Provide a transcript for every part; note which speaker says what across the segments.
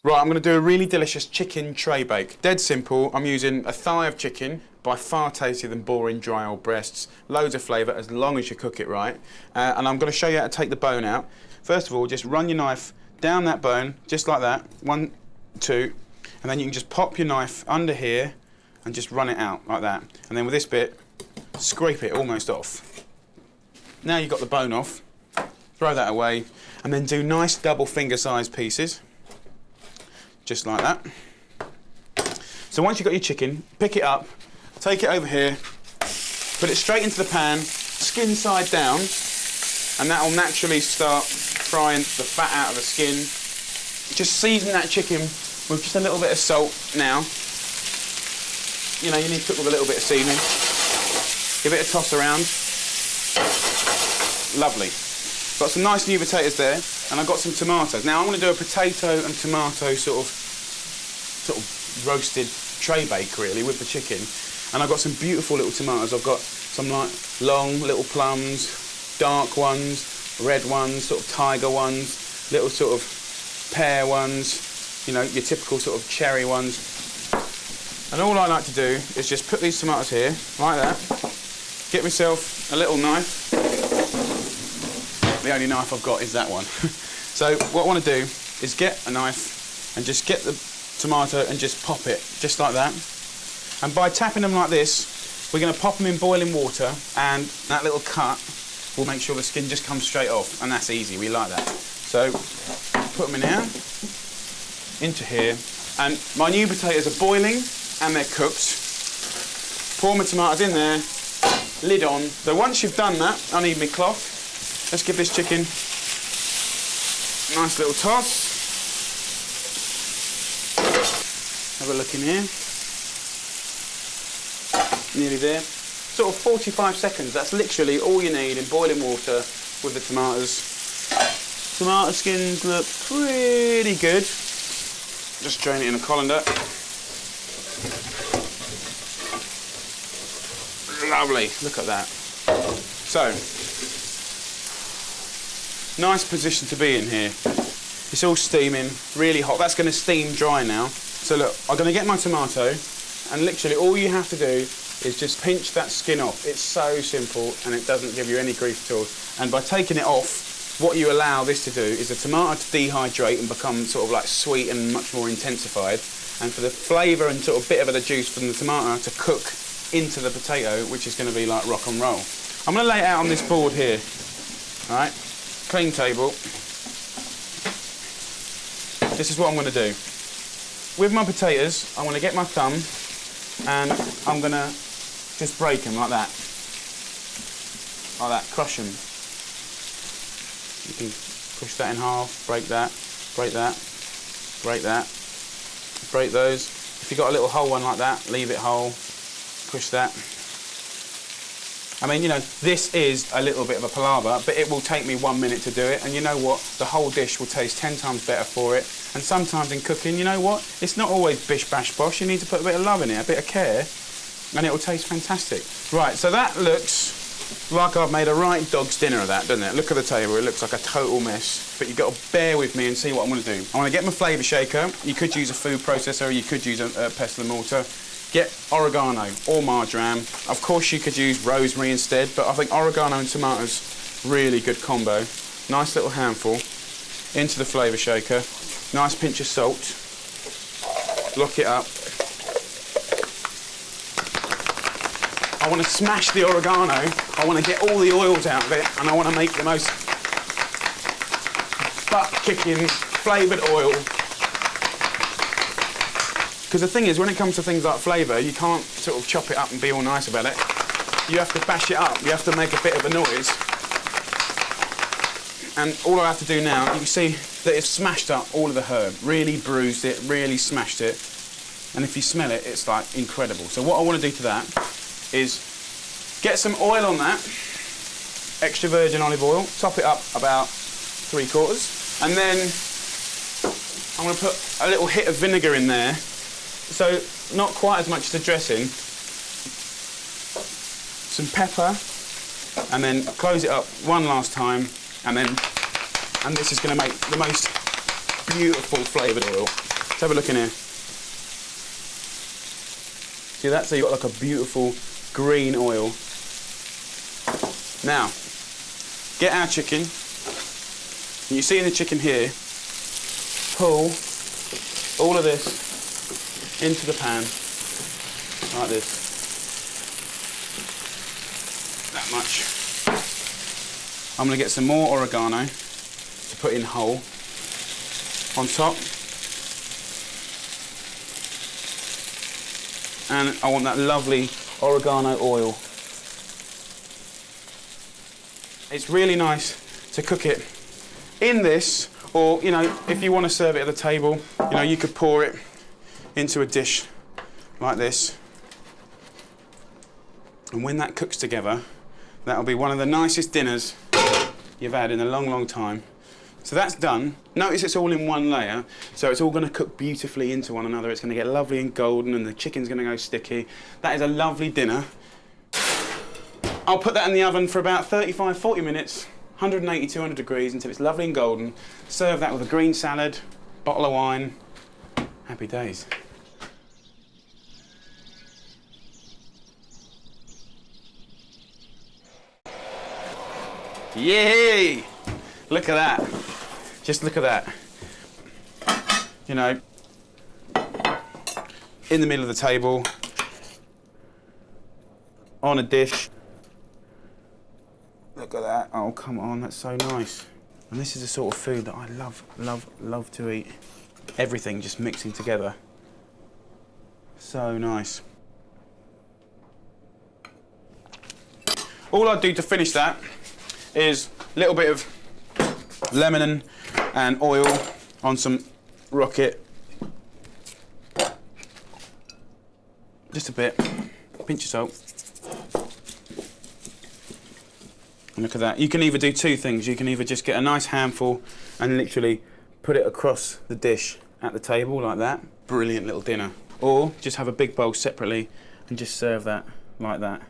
Speaker 1: Right, I'm going to do a really delicious chicken tray bake. Dead simple. I'm using a thigh of chicken, by far tastier than boring dry old breasts. Loads of flavour as long as you cook it right. And I'm going to show you how to take the bone out. First of all, just run your knife down that bone, just like that. 1, 2, and then you can just pop your knife under here and just run it out like that. And then with this bit, scrape it almost off. Now you've got the bone off, throw that away, and then do nice double finger sized pieces. Just like that. So once you've got your chicken, pick it up, take it over here, put it straight into the pan, skin side down, and that will naturally start frying the fat out of the skin. Just season that chicken with just a little bit of salt now. You know, you need to cook with a little bit of seasoning. Give it a toss around. Lovely. Got some nice new potatoes there, and I've got some tomatoes. Now I'm going to do a potato and tomato sort of roasted tray bake really with the chicken. And I've got some beautiful little tomatoes. I've got some like long little plums, dark ones, red ones, sort of tiger ones, little sort of pear ones, you know, your typical sort of cherry ones. And all I like to do is just put these tomatoes here, like that, get myself a little knife. The only knife I've got is that one. So what I want to do is get a knife and just get the tomato and just pop it, just like that. And by tapping them like this, we're going to pop them in boiling water, and that little cut will make sure the skin just comes straight off, and that's easy, we like that. So put them in here, into here, and my new potatoes are boiling and they're cooked. Pour my tomatoes in there, lid on. So once you've done that, I need my cloth. Let's give this chicken a nice little toss. Have a look in here. Nearly there. Sort of 45 seconds, that's literally all you need in boiling water with the tomatoes. Tomato skins look pretty good. Just drain it in a colander. Lovely, look at that. So, nice position to be in here. It's all steaming, really hot. That's going to steam dry now. So look, I'm going to get my tomato, and literally all you have to do is just pinch that skin off. It's so simple, and it doesn't give you any grief at all. And by taking it off, what you allow this to do is the tomato to dehydrate and become sort of like sweet and much more intensified, and for the flavour and sort of bit of the juice from the tomato to cook into the potato, which is going to be like rock and roll. I'm going to lay it out on this board here, all right? Clean table. This is what I'm going to do. With my potatoes, I'm going to get my thumb and I'm going to just break them like that. Like that, crush them. You can push that in half, break that, break that, break that, break those. If you've got a little whole one like that, leave it whole, push that. I mean, you know, this is a little bit of a palaver, but it will take me 1 minute to do it, and you know what? The whole dish will taste 10 times better for it. And sometimes in cooking, you know what? It's not always bish bash bosh. You need to put a bit of love in it, a bit of care, and it will taste fantastic. Right, so that looks like I've made a right dog's dinner of that, doesn't it? Look at the table, it looks like a total mess. But you've got to bear with me and see what I'm going to do. I'm going to get my flavour shaker. You could use a food processor, or you could use a pestle and mortar. Get oregano or marjoram. Of course you could use rosemary instead, but I think oregano and tomatoes, really good combo. Nice little handful into the flavour shaker. Nice pinch of salt. Lock it up. I want to smash the oregano. I want to get all the oils out of it, and I want to make the most butt-kicking flavoured oil. Because the thing is, when it comes to things like flavour, you can't sort of chop it up and be all nice about it. You have to bash it up. You have to make a bit of a noise. And all I have to do now, you can see that it's smashed up all of the herb. Really bruised it, really smashed it. And if you smell it, it's like incredible. So what I want to do to that is get some oil on that, extra virgin olive oil, top it up about 3/4, and then I'm going to put a little hit of vinegar in there. So not quite as much as the dressing. Some pepper, and then close it up one last time, and this is going to make the most beautiful flavoured oil. Let's have a look in here. See that? So you've got like a beautiful green oil. Now, get our chicken. And you see in the chicken here, pull all of this into the pan, like this. That much. I'm going to get some more oregano to put in whole on top. And I want that lovely oregano oil. It's really nice to cook it in this, or, you know, if you want to serve it at the table, you know, you could pour it into a dish like this. And when that cooks together, that'll be one of the nicest dinners you've had in a long, long time. So that's done. Notice it's all in one layer, so it's all going to cook beautifully into one another. It's going to get lovely and golden, and the chicken's going to go sticky. That is a lovely dinner. I'll put that in the oven for about 35, 40 minutes, 180, 200 degrees, until it's lovely and golden. Serve that with a green salad, bottle of wine. Happy days. Yay! Look at that. Just look at that. You know, in the middle of the table, on a dish. Look at that. Oh, come on, that's so nice. And this is the sort of food that I love, love, love to eat. Everything just mixing together. So nice. All I do to finish that is a little bit of lemon and oil on some rocket. Just a bit. Pinch of salt. And look at that. You can either do two things. You can either just get a nice handful and literally put it across the dish at the table like that. Brilliant little dinner. Or just have a big bowl separately and just serve that like that.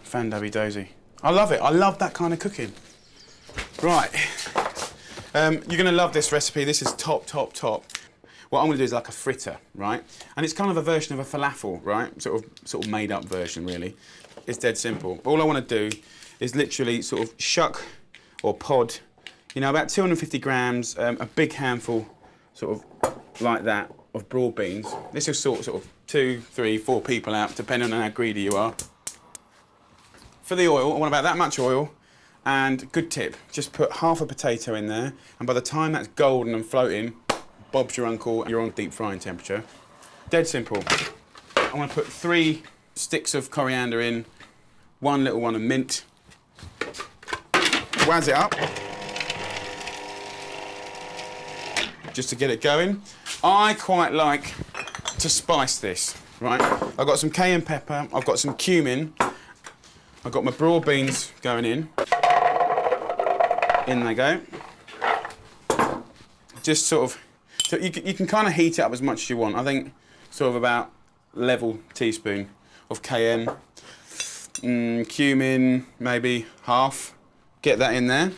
Speaker 1: Fan-dabby-dozy. I love it. I love that kind of cooking. Right. You're going to love this recipe. This is top, top, top. What I'm going to do is like a fritter, right? And it's kind of a version of a falafel, right? Sort of made up version, really. It's dead simple. All I want to do is literally sort of shuck or pod, you know, about 250 grams, a big handful, sort of like that, of broad beans. This will sort of 2, 3, 4 people out, depending on how greedy you are. For the oil, I want about that much oil, and good tip, just put half a potato in there, and by the time that's golden and floating, Bob's your uncle, you're on deep frying temperature. Dead simple. I want to put 3 sticks of coriander in, 1 little one of mint. Wazz it up. Just to get it going. I quite like to spice this, right? I've got some cayenne pepper, I've got some cumin, I've got my broad beans going in. In they go. Just sort of, so you can kind of heat it up as much as you want. I think sort of about level teaspoon of cayenne. Cumin, maybe half. Get that in there.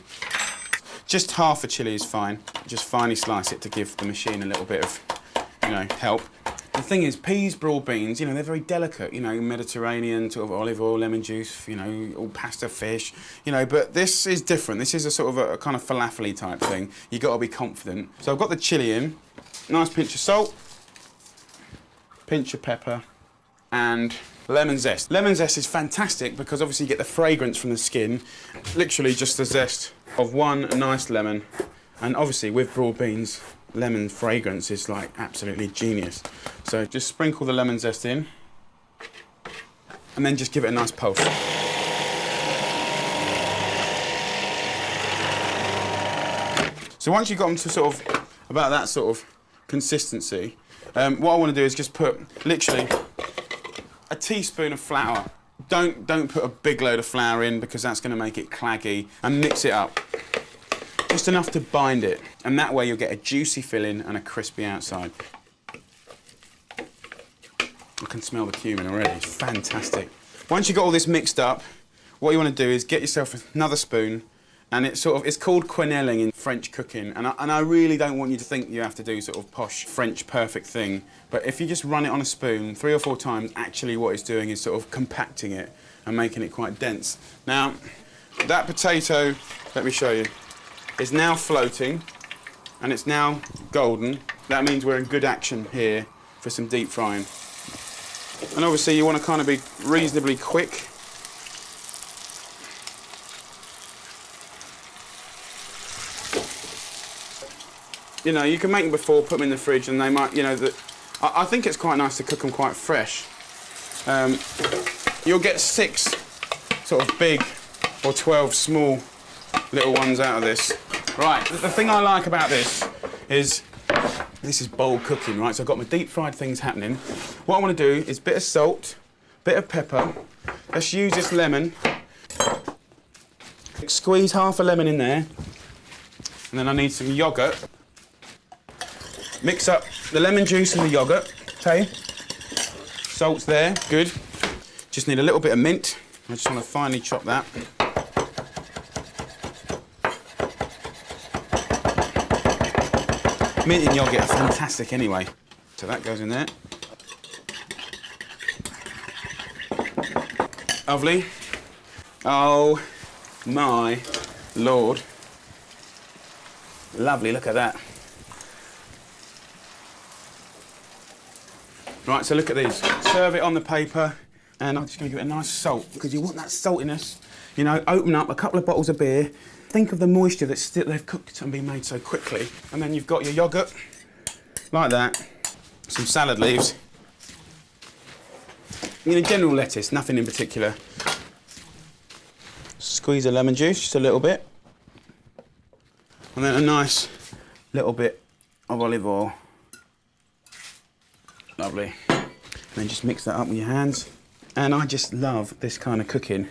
Speaker 1: Just half a chilli is fine. Just finely slice it to give the machine a little bit of, you know, help. The thing is, peas, broad beans, you know, they're very delicate, you know, Mediterranean, sort of olive oil, lemon juice, you know, all pasta fish, you know, but this is different. This is a sort of a kind of falafel-y type thing. You've got to be confident. So I've got the chilli in, nice pinch of salt, pinch of pepper, and lemon zest. Lemon zest is fantastic because obviously you get the fragrance from the skin, literally just the zest of one nice lemon, and obviously with broad beans, lemon fragrance is like absolutely genius. So just sprinkle the lemon zest in and then just give it a nice pulse. So once you've got them to sort of about that sort of consistency, what I want to do is just put literally a teaspoon of flour. Don't put a big load of flour in because that's going to make it claggy, and mix it up. Just enough to bind it, and that way you'll get a juicy filling and a crispy outside. I can smell the cumin already, it's fantastic. Once you've got all this mixed up, what you want to do is get yourself another spoon, and it's called quenelling in French cooking, and I really don't want you to think you have to do sort of posh French perfect thing, but if you just run it on a spoon 3 or 4 times, actually what it's doing is sort of compacting it and making it quite dense. Now, that potato, let me show you, is now floating and it's now golden. That means we're in good action here for some deep frying. And obviously you want to kind of be reasonably quick. You know, you can make them before, put them in the fridge, and they might, you know, I think it's quite nice to cook them quite fresh. You'll get 6 sort of big or 12 small little ones out of this. Right, the thing I like about this is bowl cooking, right? So I've got my deep fried things happening. What I want to do is a bit of salt, bit of pepper. Let's use this lemon. Squeeze half a lemon in there. And then I need some yoghurt. Mix up the lemon juice and the yoghurt, okay? Salt's there, good. Just need a little bit of mint. I just want to finely chop that. Mint and yoghurt are fantastic anyway. So that goes in there. Lovely. Oh my Lord. Lovely, look at that. Right, so look at these. Serve it on the paper, and I'm just going to give it a nice salt, because you want that saltiness. You know, open up a couple of bottles of beer, think of the moisture that they've cooked and been made so quickly, and then you've got your yoghurt, like that, some salad leaves, you know, general lettuce, nothing in particular. Squeeze the lemon juice just a little bit, and then a nice little bit of olive oil. Lovely. And then just mix that up with your hands. And I just love this kind of cooking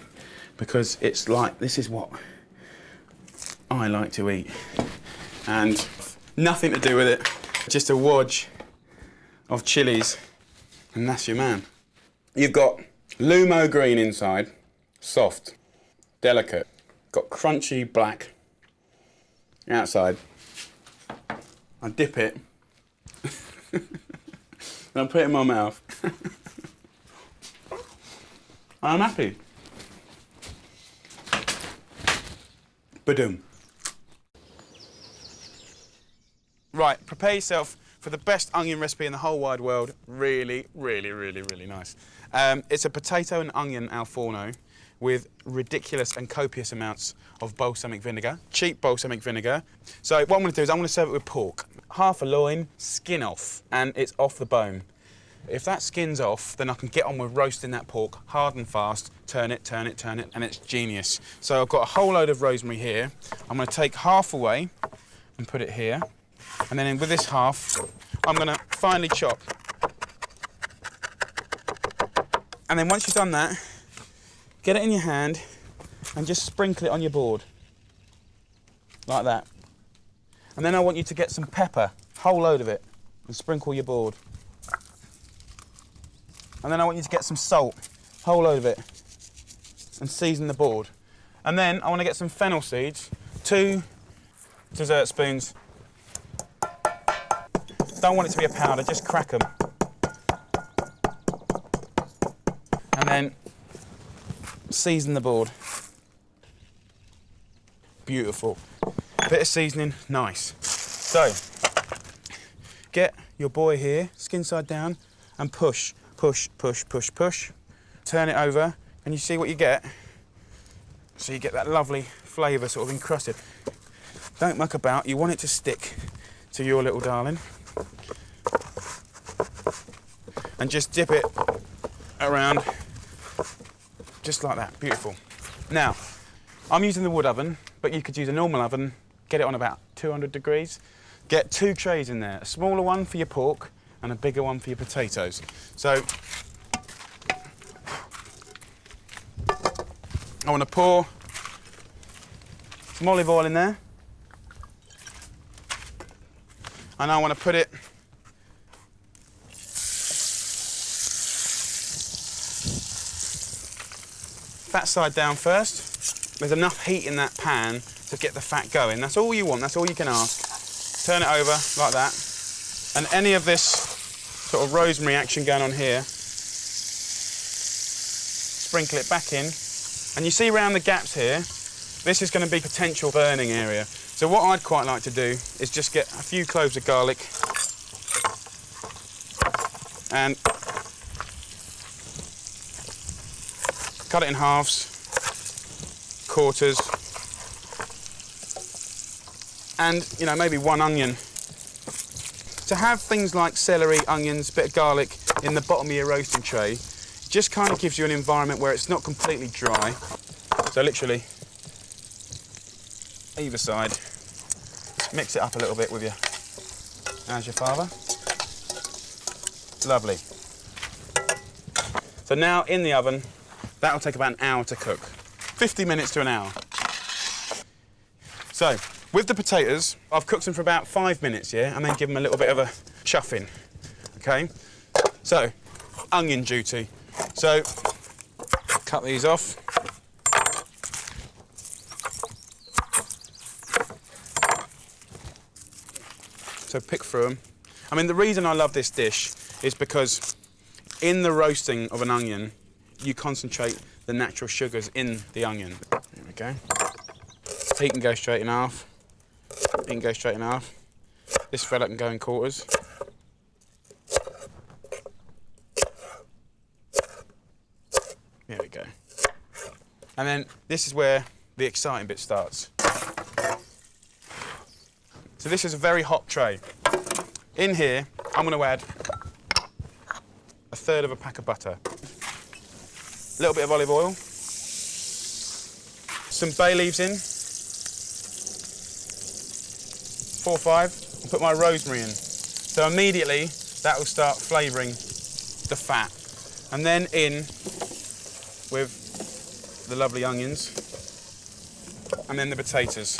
Speaker 1: because it's like, this is what I like to eat. And nothing to do with it, just a wodge of chilies, and that's your man. You've got Lumo green inside, soft, delicate, got crunchy black outside. I dip it. And I put it in my mouth. I'm happy. Badoom. Right, prepare yourself for the best onion recipe in the whole wide world. Really, really, really, really nice. It's a potato and onion al forno with ridiculous and copious amounts of balsamic vinegar, cheap balsamic vinegar. So what I'm going to do is I'm going to serve it with pork. Half a loin, skin off, and it's off the bone. If that skin's off, then I can get on with roasting that pork hard and fast, turn it, turn it, turn it, and it's genius. So I've got a whole load of rosemary here. I'm going to take half away and put it here. And then with this half, I'm going to finely chop. And then once you've done that, get it in your hand and just sprinkle it on your board. Like that. And then I want you to get some pepper, whole load of it, and sprinkle your board. And then I want you to get some salt, whole load of it, and season the board. And then I want to get some fennel seeds, 2 dessert spoons. Don't want it to be a powder, just crack them. And then season the board. Beautiful. Bit of seasoning, nice. So, get your boy here, skin side down, and push, push, push, push, push. Turn it over, and you see what you get. So you get that lovely flavour sort of encrusted. Don't muck about, you want it to stick to your little darling. And just dip it around, just like that, beautiful. Now, I'm using the wood oven, but you could use a normal oven, get it on about 200 degrees. Get 2 trays in there, a smaller one for your pork and a bigger one for your potatoes. So, I want to pour some olive oil in there. And I want to put it fat side down first. There's enough heat in that pan to get the fat going. That's all you want, that's all you can ask. Turn it over like that. And any of this sort of rosemary action going on here, sprinkle it back in. And you see around the gaps here, this is going to be potential burning area. So what I'd quite like to do is just get a few cloves of garlic and cut it in halves, quarters, and, you know, maybe one onion. To have things like celery, onions, bit of garlic in the bottom of your roasting tray just kind of gives you an environment where it's not completely dry. So literally, either side, mix it up a little bit with you. How's your father? Lovely. So now in the oven, that'll take about an hour to cook. 50 minutes to an hour. So, with the potatoes, I've cooked them for about 5 minutes, yeah, and then give them a little bit of a chuffing, okay? So, onion duty. So, cut these off. So pick through them. I mean, the reason I love this dish is because in the roasting of an onion, you concentrate the natural sugars in the onion. There we go. He can go straight in half. He can go straight in half. This fella can go in quarters. There we go. And then this is where the exciting bit starts. So this is a very hot tray. In here, I'm going to add 1/3 of a pack of butter, a little bit of olive oil, some bay leaves in, 4 or 5, and put my rosemary in. So immediately that will start flavouring the fat. And then in with the lovely onions, and then the potatoes.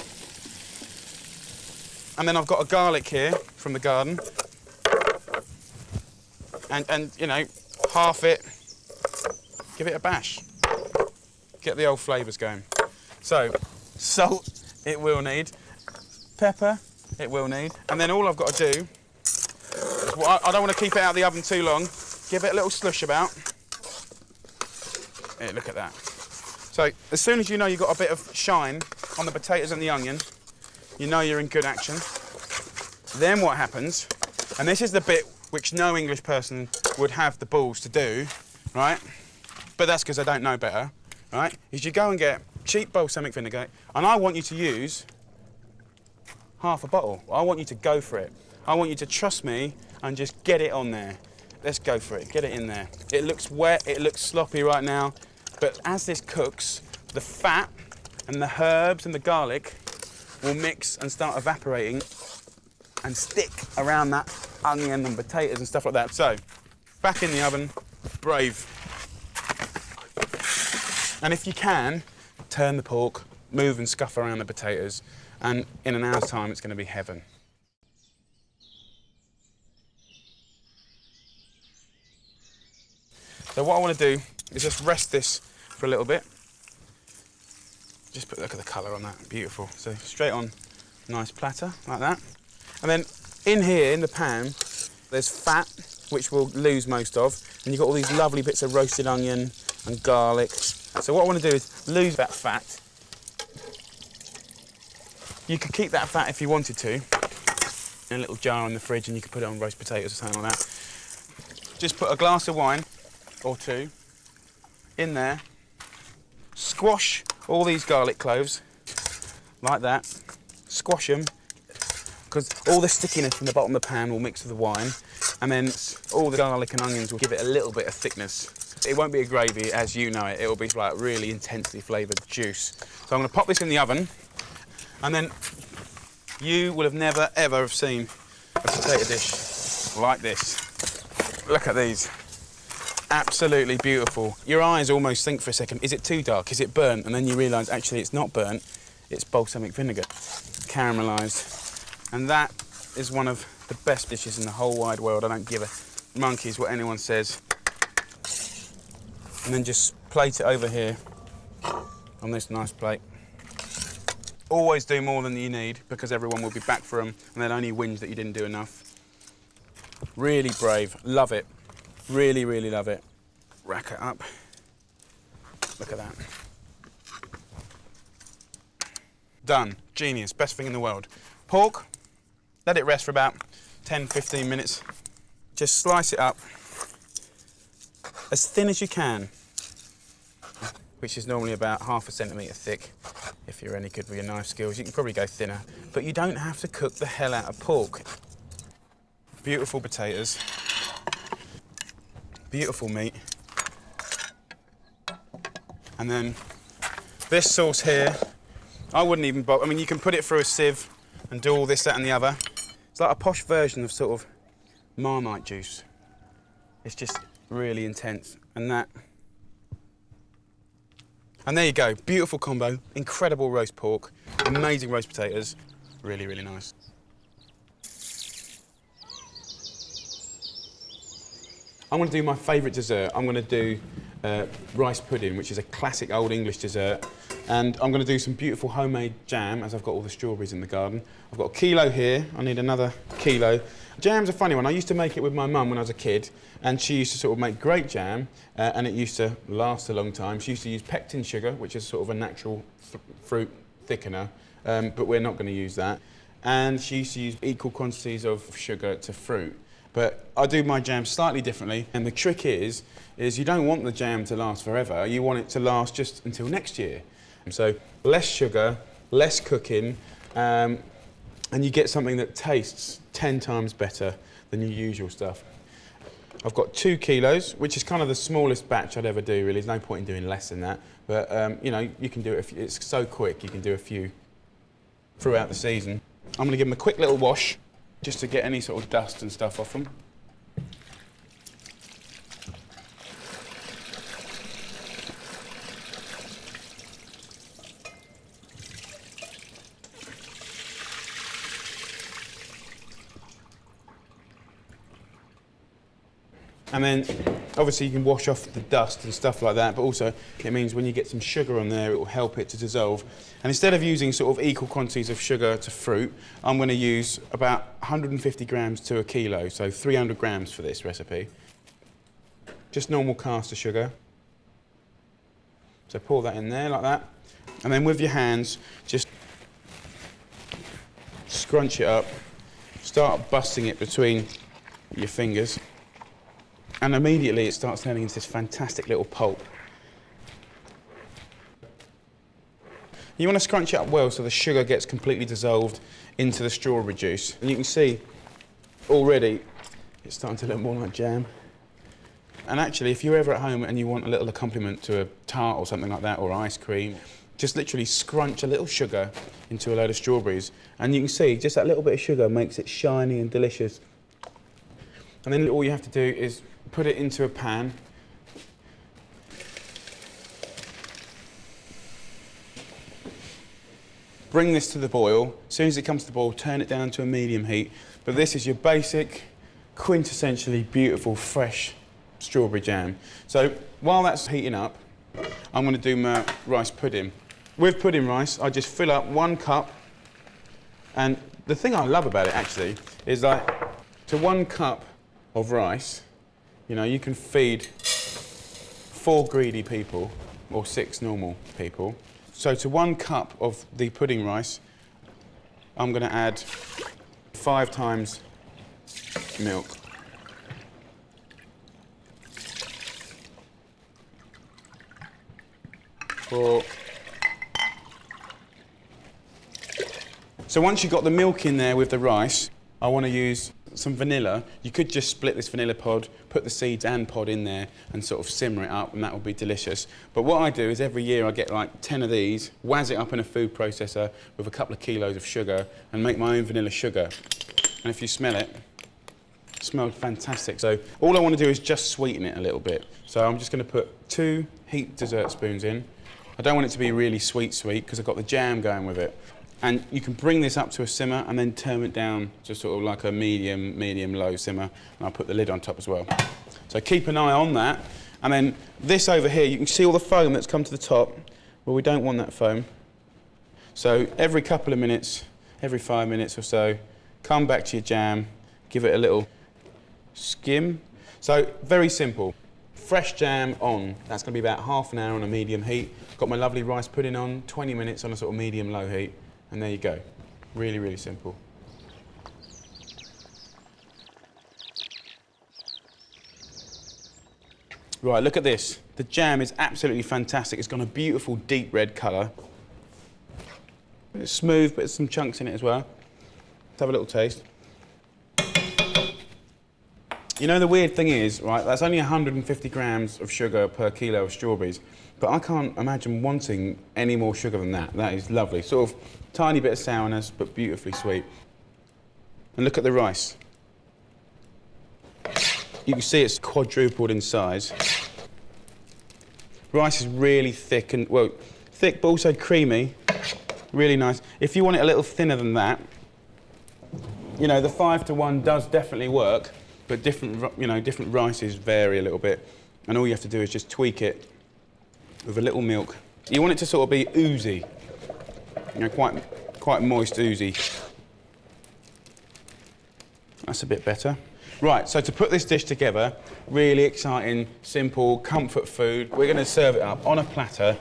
Speaker 1: And then I've got a garlic here from the garden. And you know, half it, give it a bash. Get the old flavours going. So, salt it will need, pepper it will need, and then all I've got to do is, well, I don't want to keep it out of the oven too long, give it a little slush about. Here, look at that. So, as soon as you know you've got a bit of shine on the potatoes and the onion, you know you're in good action. Then what happens, and this is the bit which no English person would have the balls to do, right? But that's because I don't know better, right? Is you go and get cheap balsamic vinegar, and I want you to use half a bottle. I want you to go for it. I want you to trust me and just get it on there. Let's go for it, get it in there. It looks wet, it looks sloppy right now, but as this cooks, the fat and the herbs and the garlic will mix and start evaporating and stick around that onion and potatoes and stuff like that. So, back in the oven, brave. And if you can, turn the pork, move and scuff around the potatoes, and in an hour's time, it's going to be heaven. So what I want to do is just rest this for a little bit. Just look at the colour on that, beautiful. So straight on, nice platter, like that. And then in here, in the pan, there's fat, which we'll lose most of, and you've got all these lovely bits of roasted onion and garlic. So what I want to do is lose that fat. You could keep that fat if you wanted to, in a little jar in the fridge, and you could put it on roast potatoes or something like that. Just put a glass of wine, or 2, in there. Squash all these garlic cloves, like that. Squash them, because all the stickiness from the bottom of the pan will mix with the wine, and then all the garlic and onions will give it a little bit of thickness. It won't be a gravy as you know it, it'll be like really intensely flavoured juice. So I'm going to pop this in the oven, and then you will have never ever have seen a potato dish like this. Look at these. Absolutely beautiful. Your eyes almost think for a second, is it too dark, is it burnt? And then you realise actually it's not burnt, it's balsamic vinegar, caramelised. And that is one of the best dishes in the whole wide world. I don't give a monkey's what anyone says. And then just plate it over here on this nice plate. Always do more than you need, because everyone will be back for them and they'll only whinge that you didn't do enough. Really brave, love it. Really, really love it. Rack it up. Look at that. Done, genius, best thing in the world. Pork, let it rest for about 10, 15 minutes. Just slice it up as thin as you can, which is normally about ½ centimetre thick. If you're any good with your knife skills, you can probably go thinner, but you don't have to cook the hell out of pork. Beautiful potatoes, beautiful meat. And then this sauce here, I wouldn't even bother. I mean, you can put it through a sieve and do all this, that and the other. It's like a posh version of sort of Marmite juice. It's just really intense. And there you go, beautiful combo, incredible roast pork, amazing roast potatoes, really, really nice. I'm going to do my favourite dessert. I'm going to do rice pudding, which is a classic old English dessert. And I'm going to do some beautiful homemade jam, as I've got all the strawberries in the garden. I've got a kilo here, I need another kilo. Jam's a funny one. I used to make it with my mum when I was a kid, and she used to sort of make great jam, and it used to last a long time. She used to use pectin sugar, which is sort of a natural fruit thickener, but we're not going to use that. And she used to use equal quantities of sugar to fruit. But I do my jam slightly differently, and the trick is you don't want the jam to last forever. You want it to last just until next year. So less sugar, less cooking, and you get something that tastes 10 times better than your usual stuff. I've got 2 kilos, which is kind of the smallest batch I'd ever do, really. There's no point in doing less than that. But, you know, you can do it, it's so quick, you can do a few throughout the season. I'm going to give them a quick little wash, just to get any sort of dust and stuff off them. And then, obviously, you can wash off the dust and stuff like that, but also it means when you get some sugar on there, it will help it to dissolve. And instead of using sort of equal quantities of sugar to fruit, I'm going to use about 150 grams to a kilo, so 300 grams for this recipe. Just normal caster sugar. So pour that in there like that. And then with your hands, just scrunch it up, start busting it between your fingers. And immediately it starts turning into this fantastic little pulp. You want to scrunch it up well so the sugar gets completely dissolved into the strawberry juice. And you can see already it's starting to look more like jam. And actually, if you're ever at home and you want a little accompaniment to a tart or something like that, or ice cream, just literally scrunch a little sugar into a load of strawberries. And you can see just that little bit of sugar makes it shiny and delicious. And then all you have to do is put it into a pan. Bring this to the boil. As soon as it comes to the boil, turn it down to a medium heat. But this is your basic, quintessentially beautiful, fresh strawberry jam. So while that's heating up, I'm going to do my rice pudding. With pudding rice, I just fill up 1 cup. And the thing I love about it, actually, is like, to 1 cup of rice, you know, you can feed 4 greedy people, or 6 normal people. So to 1 cup of the pudding rice, I'm going to add 5 times milk. So once you've got the milk in there with the rice, I want to use some vanilla. You could just split this vanilla pod, put the seeds and pod in there and sort of simmer it up, and that will be delicious. But what I do is every year I get like 10 of these, wazz it up in a food processor with a couple of kilos of sugar and make my own vanilla sugar. And if you smell it, it smells fantastic. So all I want to do is just sweeten it a little bit. So I'm just going to put 2 heaped dessert spoons in. I don't want it to be really sweet because I've got the jam going with it. And you can bring this up to a simmer and then turn it down to sort of like a medium-low simmer. And I'll put the lid on top as well. So keep an eye on that. And then this over here, you can see all the foam that's come to the top. Well, we don't want that foam. So every couple of minutes, every 5 minutes or so, come back to your jam, give it a little skim. So very simple. Fresh jam on, that's going to be about half an hour on a medium heat. Got my lovely rice pudding on, 20 minutes on a sort of medium-low heat, and there you go. Really, really simple. Right, look at this. The jam is absolutely fantastic. It's got a beautiful deep red colour. It's smooth, but there's some chunks in it as well. Let's have a little taste. You know, the weird thing is, right, that's only 150 grams of sugar per kilo of strawberries, but I can't imagine wanting any more sugar than that. That is lovely. Sort of tiny bit of sourness, but beautifully sweet. And look at the rice. You can see it's quadrupled in size. Rice is really thick and, well, thick but also creamy. Really nice. If you want it a little thinner than that, you know, the 5-to-1 does definitely work, but different, you know, different rices vary a little bit. And all you have to do is just tweak it with a little milk. You want it to sort of be oozy, you know, quite moist, oozy. That's a bit better. Right, so to put this dish together, really exciting, simple, comfort food. We're going to serve it up on a platter,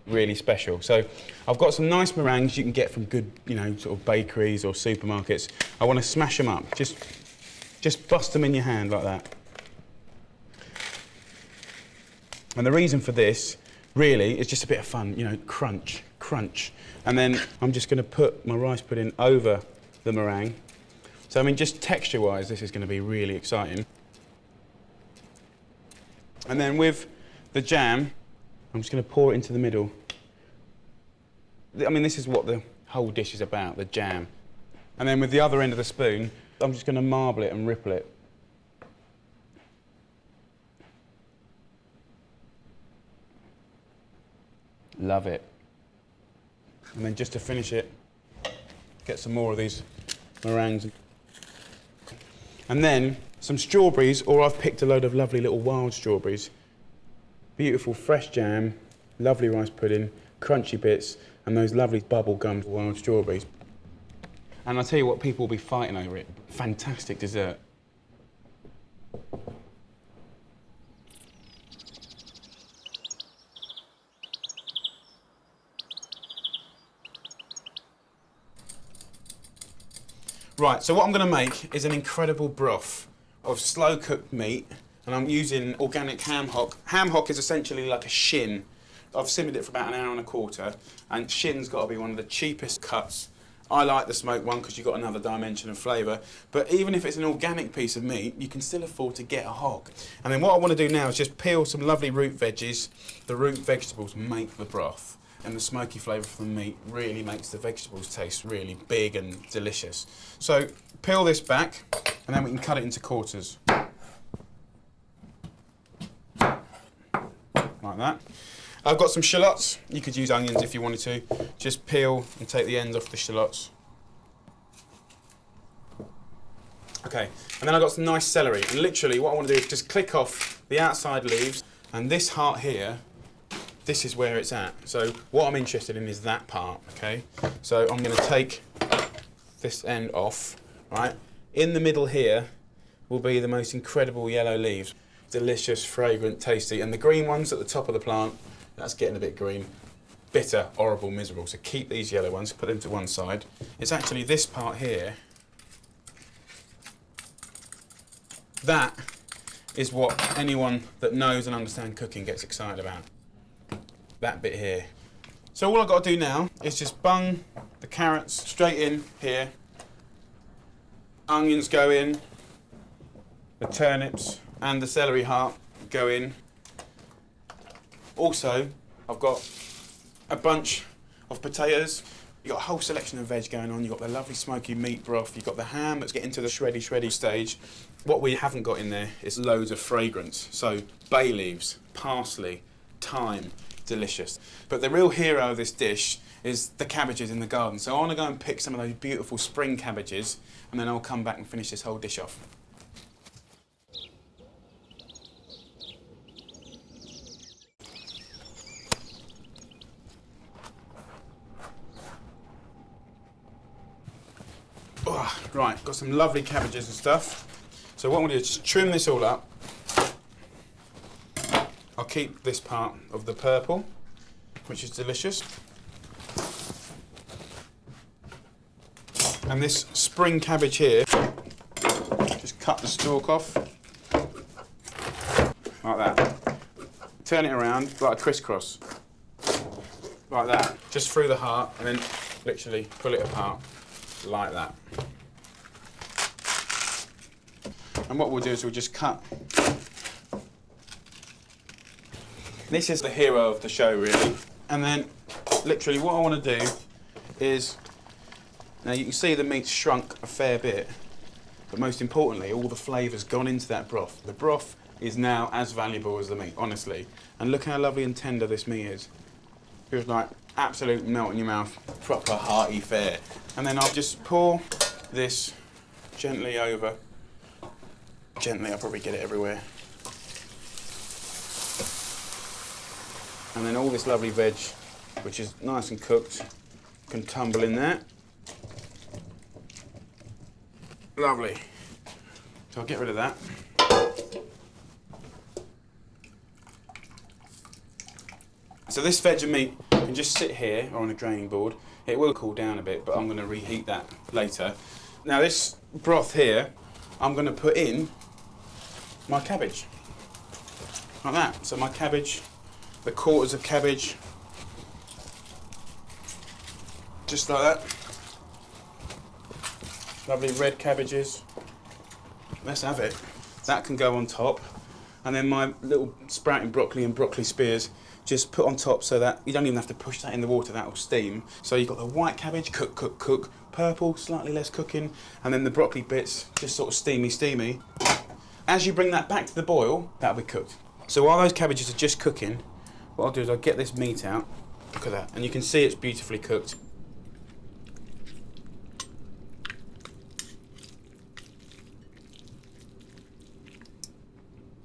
Speaker 1: really special. So I've got some nice meringues you can get from good, you know, sort of bakeries or supermarkets. I want to smash them up. Just bust them in your hand like that. And the reason for this, really, is just a bit of fun, you know, crunch, crunch. And then I'm just going to put my rice pudding over the meringue. So, I mean, just texture-wise, this is going to be really exciting. And then with the jam, I'm just going to pour it into the middle. I mean, this is what the whole dish is about, the jam. And then with the other end of the spoon, I'm just going to marble it and ripple it. Love it. And then just to finish it, get some more of these meringues. And then some strawberries, or I've picked a load of lovely little wild strawberries. Beautiful fresh jam, lovely rice pudding, crunchy bits, and those lovely bubble gum wild strawberries. And I'll tell you what, people will be fighting over it. Fantastic dessert. Right, so what I'm going to make is an incredible broth of slow-cooked meat, and I'm using organic ham hock. Ham hock is essentially like a shin. I've simmered it for about an hour and a quarter, and shin's got to be one of the cheapest cuts. I like the smoked one because you've got another dimension of flavour, but even if it's an organic piece of meat, you can still afford to get a hock. And then what I want to do now is just peel some lovely root veggies. The root vegetables make the broth, and the smoky flavour from the meat really makes the vegetables taste really big and delicious. So peel this back, and then we can cut it into quarters. Like that. I've got some shallots. You could use onions if you wanted to. Just peel and take the ends off the shallots. Okay, and then I've got some nice celery. And literally what I want to do is just click off the outside leaves, and this heart here, this is where it's at. So what I'm interested in is that part, okay? So I'm going to take this end off, right? In the middle here will be the most incredible yellow leaves. Delicious, fragrant, tasty. And the green ones at the top of the plant, that's getting a bit green. Bitter, horrible, miserable. So keep these yellow ones, put them to one side. It's actually this part here. That is what anyone that knows and understands cooking gets excited about. That bit here. So all I've got to do now is just bung the carrots straight in here. Onions go in. The turnips and the celery heart go in. Also, I've got a bunch of potatoes. You've got a whole selection of veg going on. You've got the lovely smoky meat broth. You've got the ham that's getting to the shreddy stage. What we haven't got in there is loads of fragrance. So bay leaves, parsley, thyme, delicious. But the real hero of this dish is the cabbages in the garden. So I want to go and pick some of those beautiful spring cabbages, and then I'll come back and finish this whole dish off. Right, got some lovely cabbages and stuff. So what I'm going to do is just trim this all up. I'll keep this part of the purple, which is delicious. And this spring cabbage here, just cut the stalk off, like that. Turn it around like a crisscross, like that, just through the heart, and then literally pull it apart, like that. And what we'll do is we'll just cut. This is the hero of the show, really. And then, literally, what I want to do is, now you can see the meat's shrunk a fair bit, but most importantly, all the flavour's gone into that broth. The broth is now as valuable as the meat, honestly. And look how lovely and tender this meat is. Feels like absolute melt in your mouth, proper hearty fare. And then I'll just pour this gently over. Gently, I'll probably get it everywhere. And then all this lovely veg, which is nice and cooked, can tumble in there. Lovely. So I'll get rid of that. So this veg and meat can just sit here or on a draining board. It will cool down a bit, but I'm going to reheat that later. Now this broth here, I'm going to put in my cabbage. Like that. So my cabbage, the quarters of cabbage, just like that. Lovely red cabbages. Let's have it. That can go on top. And then my little sprouting broccoli and broccoli spears just put on top so that you don't even have to push that in the water, that will steam. So you've got the white cabbage, cook, cook, cook. Purple, slightly less cooking. And then the broccoli bits, just sort of steamy, steamy. As you bring that back to the boil, that'll be cooked. So while those cabbages are just cooking, what I'll do is I'll get this meat out. Look at that. And you can see it's beautifully cooked.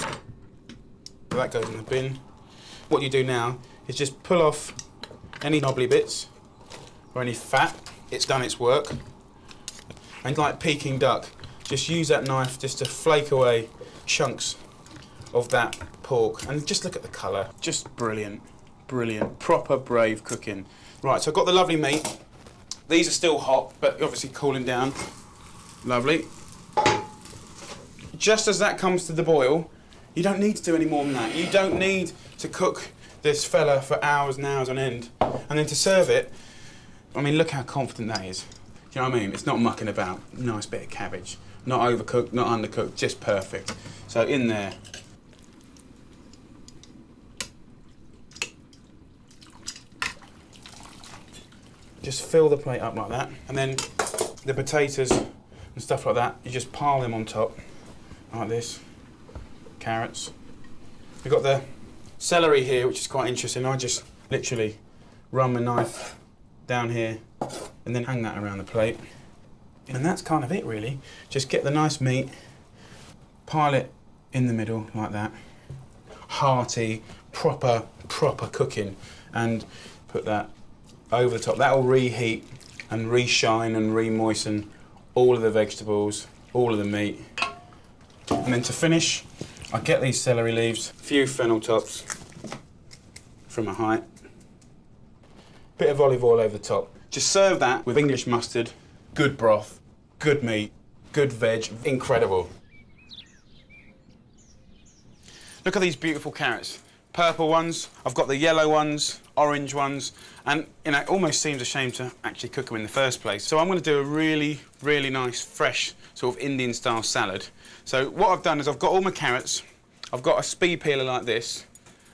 Speaker 1: So that goes in the bin. What you do now is just pull off any knobbly bits or any fat. It's done its work. And like Peking duck, just use that knife just to flake away chunks of that pork. And just look at the colour. Just brilliant, brilliant. Proper brave cooking. Right, so I've got the lovely meat. These are still hot, but obviously cooling down. Lovely. Just as that comes to the boil, you don't need to do any more than that. You don't need to cook this fella for hours and hours on end. And then to serve it, I mean, look how confident that is. Do you know what I mean? It's not mucking about. Nice bit of cabbage. Not overcooked, not undercooked, just perfect. So in there. Just fill the plate up like that. And then the potatoes and stuff like that, you just pile them on top, like this. Carrots. We've got the celery here, which is quite interesting. I just literally run my knife down here and then hang that around the plate. And that's kind of it, really. Just get the nice meat, pile it in the middle like that. Hearty, proper cooking, and put that over the top. That'll reheat and re-shine and re-moisten all of the vegetables, all of the meat. And then to finish, I get these celery leaves, a few fennel tops from a height, bit of olive oil over the top. Just serve that with English mustard, good broth, good meat, good veg, incredible. Look at these beautiful carrots. Purple ones, I've got the yellow ones, orange ones, and you know, it almost seems a shame to actually cook them in the first place. So I'm going to do a really, really nice, fresh, sort of Indian-style salad. So what I've done is I've got all my carrots, I've got a speed peeler like this,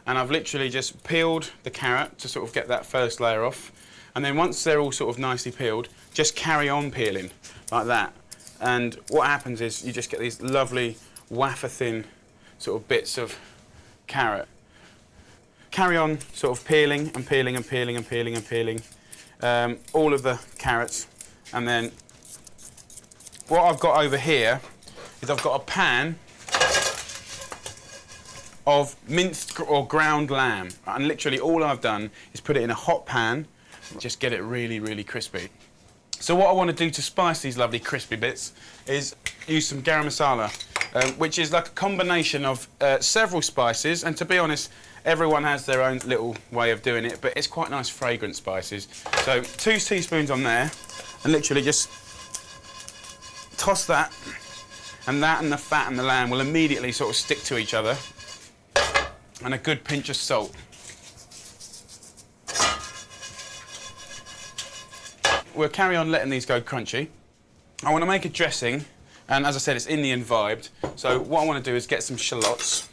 Speaker 1: and I've literally just peeled the carrot to sort of get that first layer off. And then once they're all sort of nicely peeled, just carry on peeling, like that. And what happens is you just get these lovely, wafer-thin sort of bits of carrot. Carry on sort of peeling and peeling and peeling and peeling and peeling all of the carrots. And then what I've got over here is I've got a pan of minced or ground lamb. And literally all I've done is put it in a hot pan, just get it really, really crispy. So what I want to do to spice these lovely crispy bits is use some garam masala, which is like a combination of several spices, and to be honest, everyone has their own little way of doing it, but it's quite nice fragrant spices. So 2 teaspoons on there, and literally just toss that and the fat and the lamb will immediately sort of stick to each other, and a good pinch of salt. We'll carry on letting these go crunchy. I want to make a dressing, and as I said, it's Indian vibed. So what I want to do is get some shallots,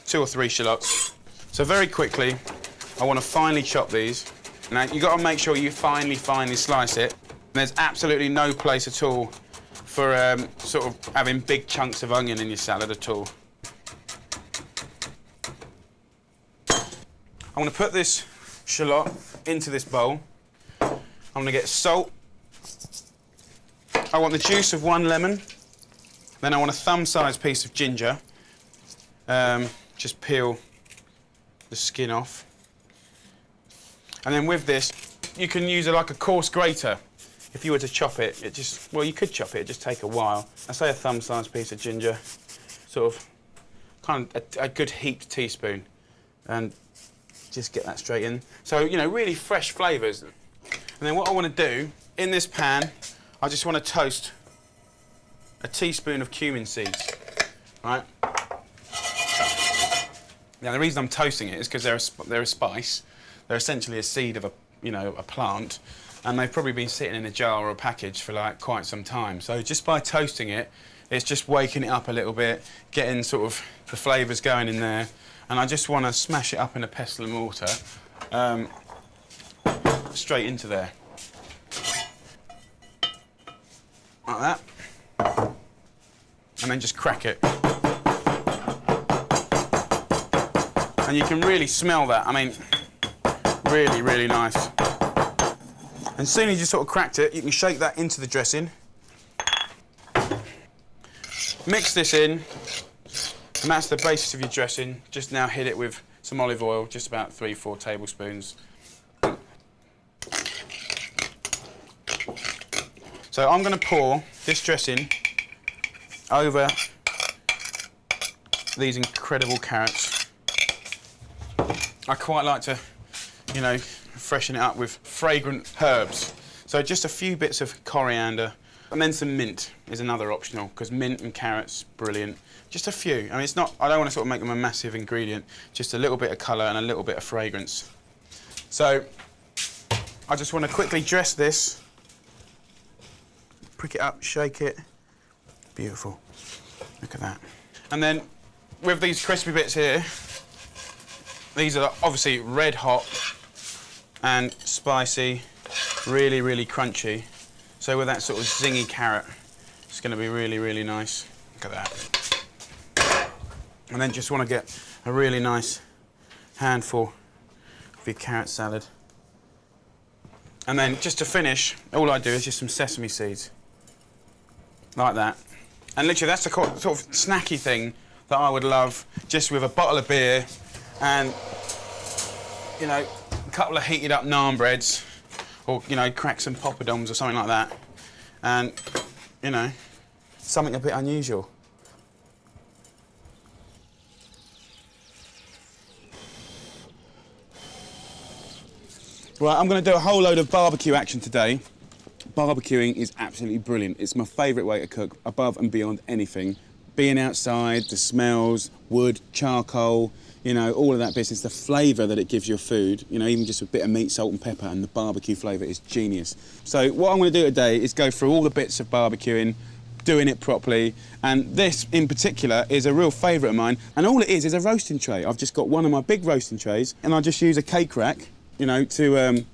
Speaker 1: 2 or 3 shallots. So very quickly, I want to finely chop these. Now you've got to make sure you finely slice it. There's absolutely no place at all for sort of having big chunks of onion in your salad at all. I want to put this shallot into this bowl. I'm going to get salt. I want the juice of 1 lemon. Then I want a thumb-sized piece of ginger. Just peel the skin off. And then with this, you can use like a coarse grater. If you were to chop it, well, you could chop it, it'd just take a while. I say a thumb-sized piece of ginger, sort of, kind of a good heaped teaspoon, and just get that straight in. So, you know, really fresh flavours. And then what I want to do, in this pan, I just want to toast a teaspoon of cumin seeds, right? Now, the reason I'm toasting it is because they're a spice. They're essentially a seed of a plant, and they've probably been sitting in a jar or a package for like quite some time. So just by toasting it, it's just waking it up a little bit, getting sort of the flavours going in there, and I just want to smash it up in a pestle and mortar, straight into there. Like that. And then just crack it. And you can really smell that. I mean, really, really nice. And as soon as you sort of cracked it, you can shake that into the dressing. Mix this in, and that's the basis of your dressing. Just now hit it with some olive oil, just about 3-4 tablespoons. So I'm going to pour this dressing over these incredible carrots. I quite like to, you know, freshen it up with fragrant herbs. So just a few bits of coriander, and then some mint is another optional, because mint and carrots, brilliant. Just a few. I mean, it's not, I don't want to sort of make them a massive ingredient, just a little bit of colour and a little bit of fragrance. So I just want to quickly dress this. Prick it up, shake it. Beautiful. Look at that. And then with these crispy bits here, these are obviously red hot and spicy, really, really crunchy. So with that sort of zingy carrot, it's going to be really, really nice. Look at that. And then just want to get a really nice handful of your carrot salad. And then just to finish, all I do is just some sesame seeds. Like that. And literally that's the sort of snacky thing that I would love, just with a bottle of beer and, you know, a couple of heated up naan breads, or, you know, crack some poppadoms or something like that. And, you know, something a bit unusual. Right, I'm going to do a whole load of barbecue action today. Barbecuing is absolutely brilliant. It's my favourite way to cook, above and beyond anything. Being outside, the smells, wood, charcoal, you know, all of that business, the flavour that it gives your food, you know, even just a bit of meat, salt and pepper, and the barbecue flavour is genius. So what I'm going to do today is go through all the bits of barbecuing, doing it properly, and this in particular is a real favourite of mine, and all it is a roasting tray. I've just got one of my big roasting trays, and I just use a cake rack, you know, to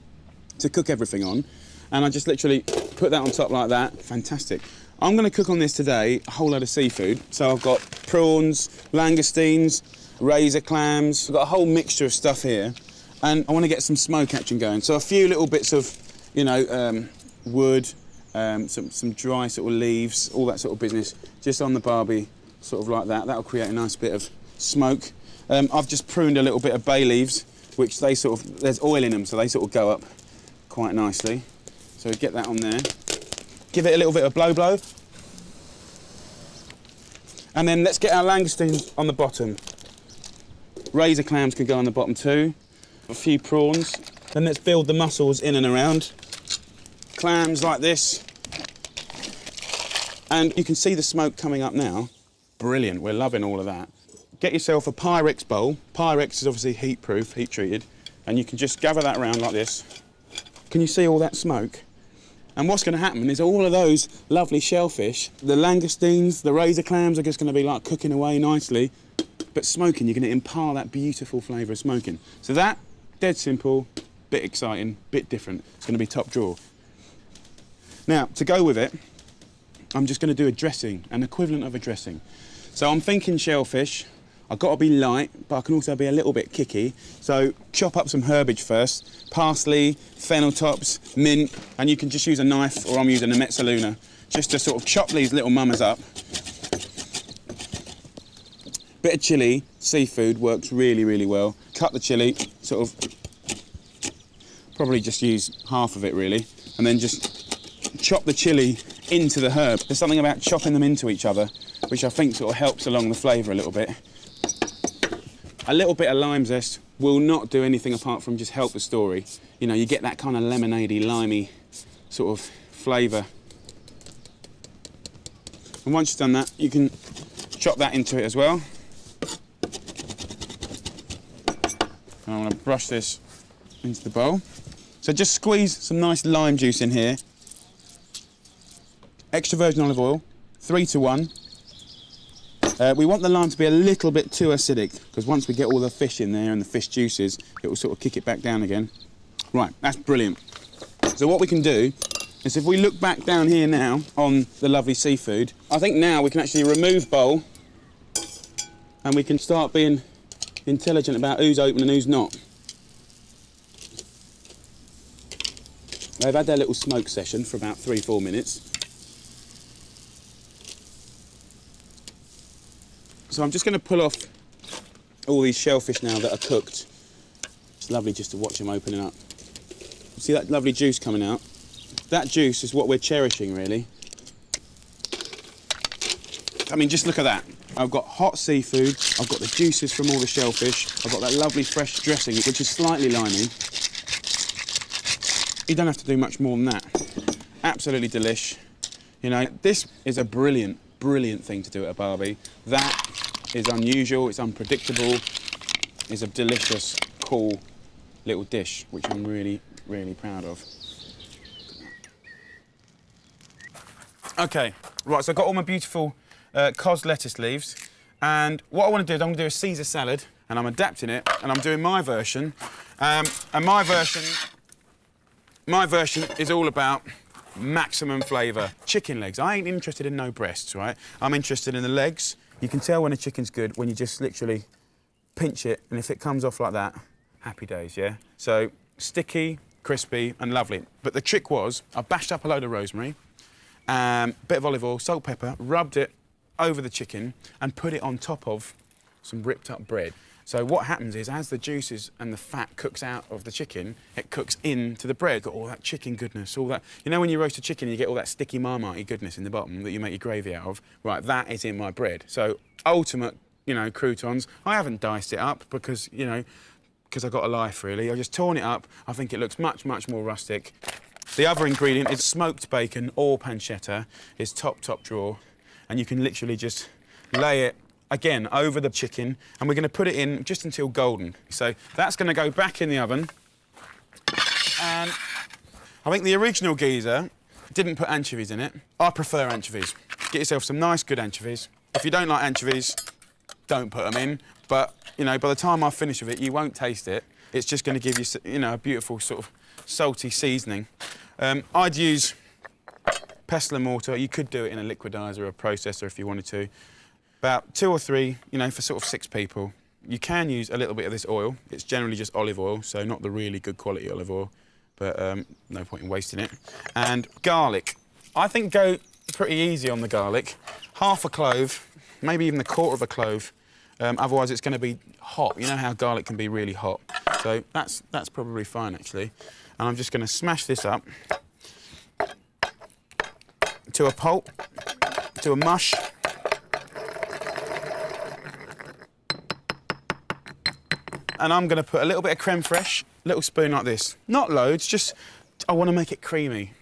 Speaker 1: cook everything on. And I just literally put that on top like that. Fantastic. I'm going to cook on this today a whole load of seafood. So I've got prawns, langoustines, razor clams. I've got a whole mixture of stuff here. And I want to get some smoke action going. So a few little bits of, you know, wood, some dry sort of leaves, all that sort of business, just on the barbie, sort of like that. That'll create a nice bit of smoke. I've just pruned a little bit of bay leaves, which they sort of, there's oil in them, so they sort of go up quite nicely. So we get that on there. Give it a little bit of blow. And then let's get our langoustines on the bottom. Razor clams can go on the bottom too. A few prawns. Then let's build the mussels in and around. Clams like this. And you can see the smoke coming up now. Brilliant, we're loving all of that. Get yourself a Pyrex bowl. Pyrex is obviously heat-proof, heat-treated. And you can just gather that around like this. Can you see all that smoke? And what's going to happen is all of those lovely shellfish, the langoustines, the razor clams are just going to be like cooking away nicely. But smoking, you're going to impart that beautiful flavour of smoking. So that, dead simple, bit exciting, bit different. It's going to be top drawer. Now, to go with it, I'm just going to do a dressing, an equivalent of a dressing. So I'm thinking shellfish. I've got to be light, but I can also be a little bit kicky. So chop up some herbage first. Parsley, fennel tops, mint, and you can just use a knife, or I'm using a mezzaluna, just to sort of chop these little mamas up. Bit of chilli, seafood, works really, really well. Cut the chilli, sort of, probably just use half of it really, and then just chop the chilli into the herb. There's something about chopping them into each other, which I think sort of helps along the flavour a little bit. A little bit of lime zest will not do anything apart from just help the story. You know, you get that kind of lemonade-y, limey sort of flavour. And once you've done that, you can chop that into it as well. And I'm going to brush this into the bowl. So just squeeze some nice lime juice in here. Extra virgin olive oil, 3 to 1. We want the lime to be a little bit too acidic, because once we get all the fish in there and the fish juices, it will sort of kick it back down again. Right, that's brilliant. So what we can do is, if we look back down here now on the lovely seafood, I think now we can actually remove bowl and we can start being intelligent about who's open and who's not. They've had their little smoke session for about 3-4 minutes. So I'm just going to pull off all these shellfish now that are cooked. It's lovely just to watch them opening up. See that lovely juice coming out? That juice is what we're cherishing, really. I mean, just look at that. I've got hot seafood, I've got the juices from all the shellfish, I've got that lovely fresh dressing, which is slightly limey. You don't have to do much more than that. Absolutely delish. You know, this is a brilliant, brilliant thing to do at a barbie. That is unusual, it's unpredictable, it's a delicious, cool little dish, which I'm really, really proud of. Okay, right, so I've got all my beautiful cos lettuce leaves, and what I want to do is I'm going to do a Caesar salad, and I'm adapting it, and I'm doing my version, and my version is all about maximum flavour. Chicken legs. I ain't interested in no breasts, right? I'm interested in the legs. You can tell when a chicken's good when you just literally pinch it, and if it comes off like that, happy days, yeah? So, sticky, crispy, and lovely. But the trick was, I bashed up a load of rosemary, bit of olive oil, salt, pepper, rubbed it over the chicken, and put it on top of some ripped up bread. So what happens is, as the juices and the fat cooks out of the chicken, it cooks into the bread. Got all that chicken goodness, all that. You know when you roast a chicken, you get all that sticky marmite goodness in the bottom that you make your gravy out of? Right, that is in my bread. So ultimate, you know, croutons. I haven't diced it up because, you know, because I've got a life, really. I've just torn it up. I think it looks much, much more rustic. The other ingredient is smoked bacon or pancetta. It's top drawer. And you can literally just lay it again over the chicken, and we're going to put it in just until golden. So that's going to go back in the oven. And I think the original geezer didn't put anchovies in it. I prefer anchovies. Get yourself some nice, good anchovies. If you don't like anchovies, don't put them in. But, you know, by the time I finish with it, you won't taste it. It's just going to give you, you know, a beautiful sort of salty seasoning. I'd use pestle and mortar. You could do it in a liquidizer or a processor if you wanted to. About 2 or 3, you know, for sort of 6 people. You can use a little bit of this oil. It's generally just olive oil, so not the really good quality olive oil, but no point in wasting it. And garlic. I think go pretty easy on the garlic. Half a clove, maybe even a quarter of a clove. Otherwise, it's going to be hot. You know how garlic can be really hot. So that's probably fine, actually. And I'm just going to smash this up. to a pulp, to a mush. And I'm going to put a little bit of creme fraiche, little spoon like this. Not loads, just I want to make it creamy.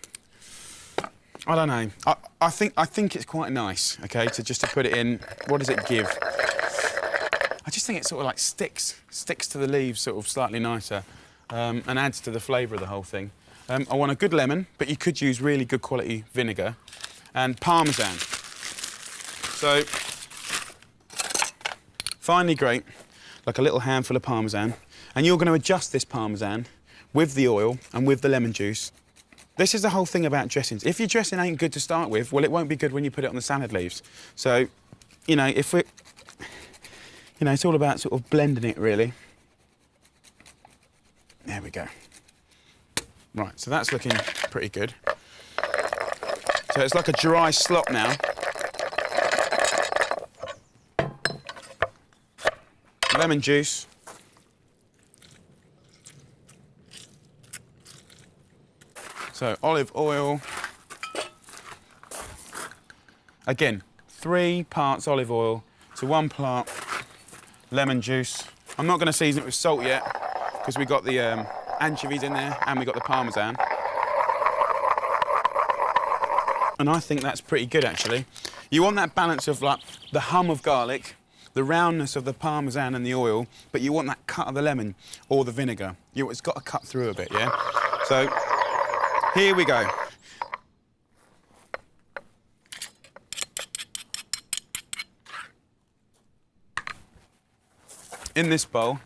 Speaker 1: I don't know. I think it's quite nice, okay, to put it in. What does it give? I just think it sort of like sticks to the leaves sort of slightly nicer, and adds to the flavour of the whole thing. I want a good lemon, but you could use really good quality vinegar, and Parmesan. So, finely grate, like a little handful of Parmesan, and you're going to adjust this Parmesan with the oil and with the lemon juice. This is the whole thing about dressings. If your dressing ain't good to start with, well, it won't be good when you put it on the salad leaves. So, you know, if we, you know, it's all about sort of blending it, really. There we go. Right, so that's looking pretty good. So it's like a dry slop now. Lemon juice. So olive oil. Again, 3 parts olive oil to 1 part lemon juice. I'm not going to season it with salt yet because we got the anchovies in there and we got the Parmesan. And I think that's pretty good, actually. You want that balance of like the hum of garlic, the roundness of the Parmesan and the oil, but you want that cut of the lemon or the vinegar. It's got to cut through a bit, yeah? So here we go. In this bowl,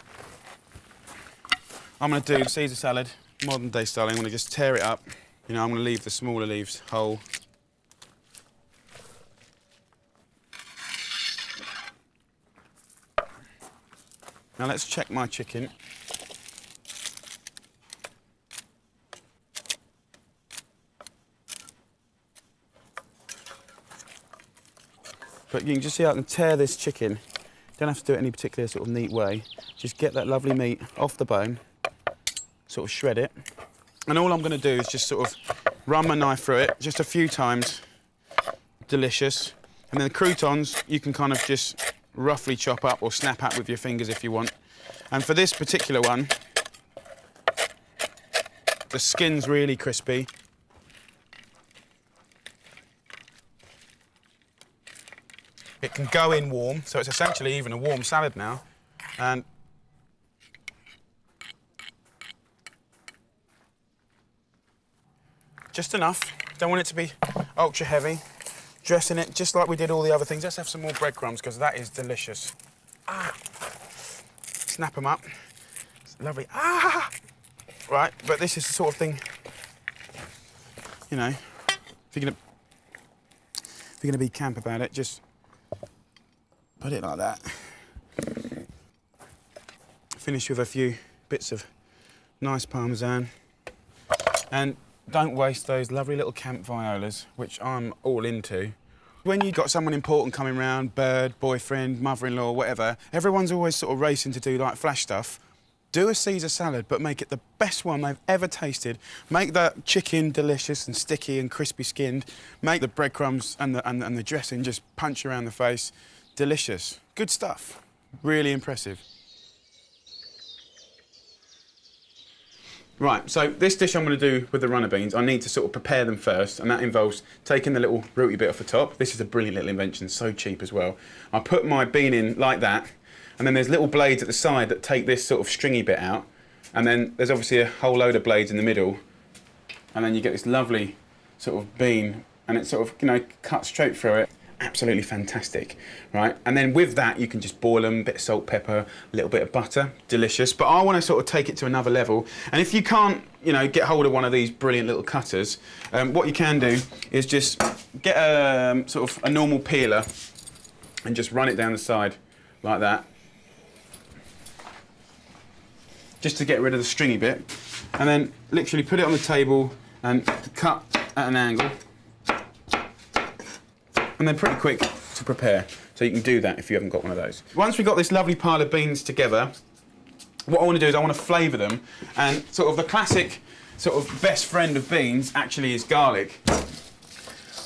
Speaker 1: I'm going to do Caesar salad, modern day style. I'm going to just tear it up. You know, I'm going to leave the smaller leaves whole. Now let's check my chicken. But you can just see I can tear this chicken. Don't have to do it any particular sort of neat way. Just get that lovely meat off the bone, sort of shred it. And all I'm going to do is just sort of run my knife through it just a few times. Delicious. And then the croutons, you can kind of just roughly chop up or snap at with your fingers if you want. And for this particular one, the skin's really crispy. It can go in warm, so it's essentially even a warm salad now. And just enough. Don't want it to be ultra heavy. Dressing it just like we did all the other things. Let's have some more breadcrumbs because that is delicious. Ah. Snap them up. It's lovely. Ah. Right, but this is the sort of thing, you know, if you're gonna be camp about it, just put it like that. Finish with a few bits of nice Parmesan. And don't waste those lovely little camp violas, which I'm all into. When you've got someone important coming round, bird, boyfriend, mother-in-law, whatever, everyone's always sort of racing to do like flash stuff. Do a Caesar salad, but make it the best one they've ever tasted. Make that chicken delicious and sticky and crispy skinned. Make the breadcrumbs and the dressing just punch around the face. Delicious. Good stuff. Really impressive. Right, so this dish I'm going to do with the runner beans, I need to sort of prepare them first, and that involves taking the little rooty bit off the top. This is a brilliant little invention, so cheap as well. I put my bean in like that, and then there's little blades at the side that take this sort of stringy bit out, and then there's obviously a whole load of blades in the middle, and then you get this lovely sort of bean, and it sort of, you know, cuts straight through it. Absolutely fantastic, right? And then with that, you can just boil them, a bit of salt, pepper, a little bit of butter, delicious. But I want to sort of take it to another level. And if you can't, you know, get hold of one of these brilliant little cutters, what you can do is just get a sort of a normal peeler and just run it down the side like that, just to get rid of the stringy bit. And then literally put it on the table and cut at an angle. And they're pretty quick to prepare, so you can do that if you haven't got one of those. Once we've got this lovely pile of beans together, what I want to do is I want to flavour them, and sort of the classic sort of best friend of beans actually is garlic.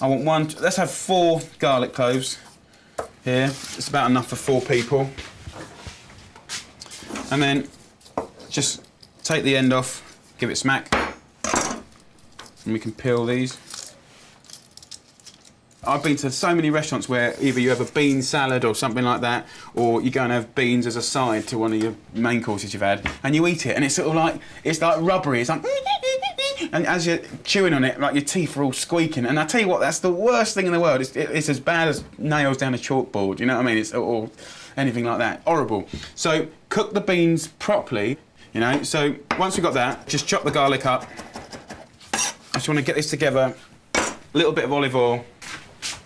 Speaker 1: I want one, let's have 4 garlic cloves here. It's about enough for 4 people. And then just take the end off, give it a smack, and we can peel these. I've been to so many restaurants where either you have a bean salad or something like that, or you go and have beans as a side to one of your main courses you've had, and you eat it, and it's sort of like, it's like rubbery, it's like, and as you're chewing on it, like your teeth are all squeaking. And I tell you what, that's the worst thing in the world. It's as bad as nails down a chalkboard, you know what I mean? It's or anything like that, horrible. So cook the beans properly, you know. So once we've got that, just chop the garlic up. I just want to get this together, a little bit of olive oil.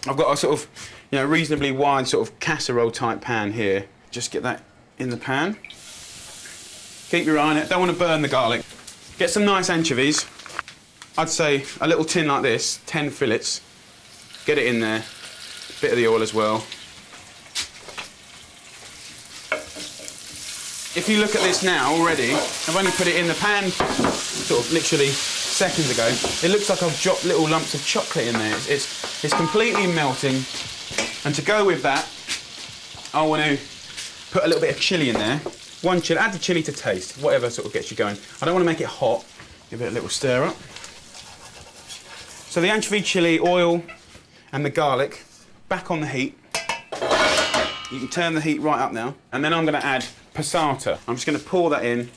Speaker 1: I've got a sort of, you know, reasonably wide sort of casserole type pan here. Just get that in the pan. Keep your eye on it, don't want to burn the garlic. Get some nice anchovies. I'd say a little tin like this, 10 fillets. Get it in there, bit of the oil as well. If you look at this now already, I've only put it in the pan sort of literally seconds ago. It looks like I've dropped little lumps of chocolate in there. It's completely melting. And to go with that, I want to put a little bit of chilli in there. 1 chilli, add the chilli to taste, whatever sort of gets you going. I don't want to make it hot. Give it a little stir up. So the anchovy, chilli, oil, and the garlic back on the heat. You can turn the heat right up now. And then I'm going to add passata. I'm just going to pour that in.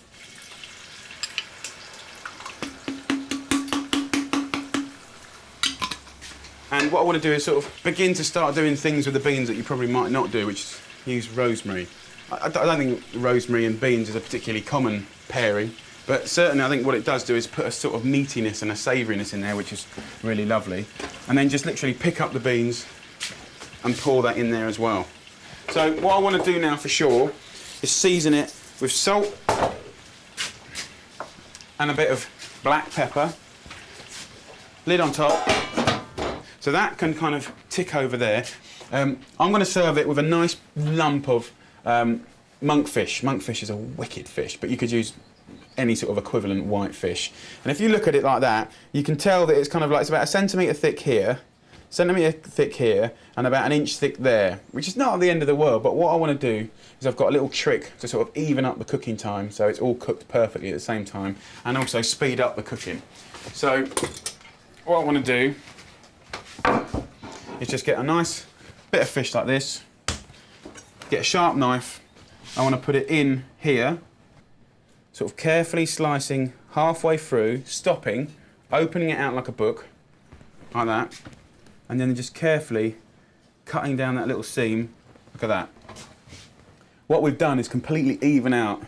Speaker 1: And what I want to do is sort of begin to start doing things with the beans that you probably might not do, which is use rosemary. I don't think rosemary and beans is a particularly common pairing, but certainly I think what it does do is put a sort of meatiness and a savouriness in there, which is really lovely. And then just literally pick up the beans and pour that in there as well. So what I want to do now for sure is season it with salt and a bit of black pepper. Lid on top. So that can kind of tick over there. I'm going to serve it with a nice lump of monkfish. Monkfish is a wicked fish, but you could use any sort of equivalent white fish. And if you look at it like that, you can tell that it's kind of like, it's about 1 centimetre thick here, centimetre thick here, and about 1 inch thick there, which is not the end of the world, but what I want to do is I've got a little trick to sort of even up the cooking time so it's all cooked perfectly at the same time, and also speed up the cooking. So what I want to do is just get a nice bit of fish like this, get a sharp knife, I want to put it in here, sort of carefully slicing halfway through, stopping, opening it out like a book, like that, and then just carefully cutting down that little seam, look at that. What we've done is completely even out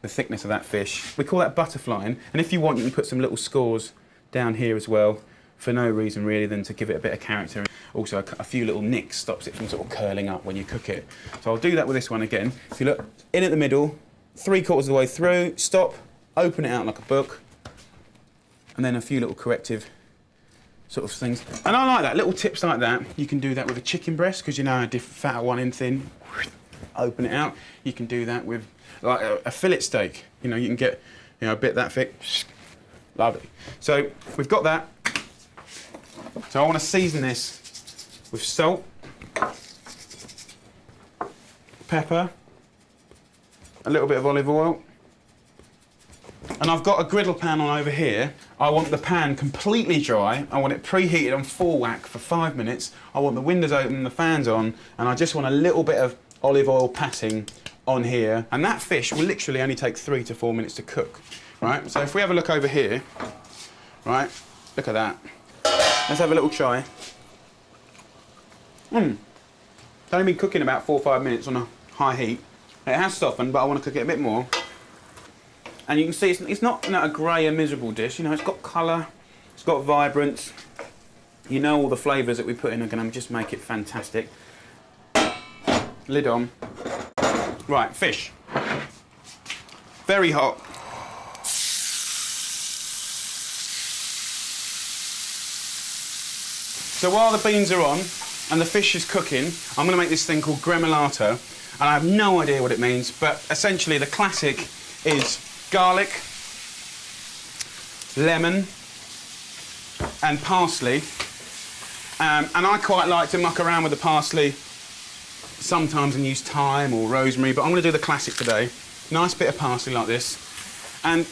Speaker 1: the thickness of that fish. We call that butterflying, and if you want you can put some little scores down here as well, for no reason really than to give it a bit of character. Also a few little nicks stops it from sort of curling up when you cook it. So I'll do that with this one again. If you look, in at the middle, 3/4 of the way through, stop, open it out like a book, and then a few little corrective sort of things. And I like that, little tips like that. You can do that with a chicken breast, because you know how fat one end thin, open it out. You can do that with like a fillet steak. You know, you can get, you know, a bit that thick, lovely. So we've got that. So I want to season this with salt, pepper, a little bit of olive oil, and I've got a griddle pan on over here. I want the pan completely dry. I want it preheated on full whack for 5 minutes. I want the windows open, the fans on, and I just want a little bit of olive oil patting on here. And that fish will literally only take 3 to 4 minutes to cook, right? So if we have a look over here, right, look at that. Let's have a little try. It's only been cooking about 4 or 5 minutes on a high heat. It has softened, but I want to cook it a bit more. And you can see it's not, you know, a grey and miserable dish. You know, it's got colour, it's got vibrance. You know, all the flavours that we put in are going to just make it fantastic. Lid on. Right, fish. Very hot. So while the beans are on and the fish is cooking, I'm going to make this thing called gremolato, and I have no idea what it means, but essentially the classic is garlic, lemon and parsley And I quite like to muck around with the parsley sometimes and use thyme or rosemary, but I'm going to do the classic today. Nice bit of parsley like this. And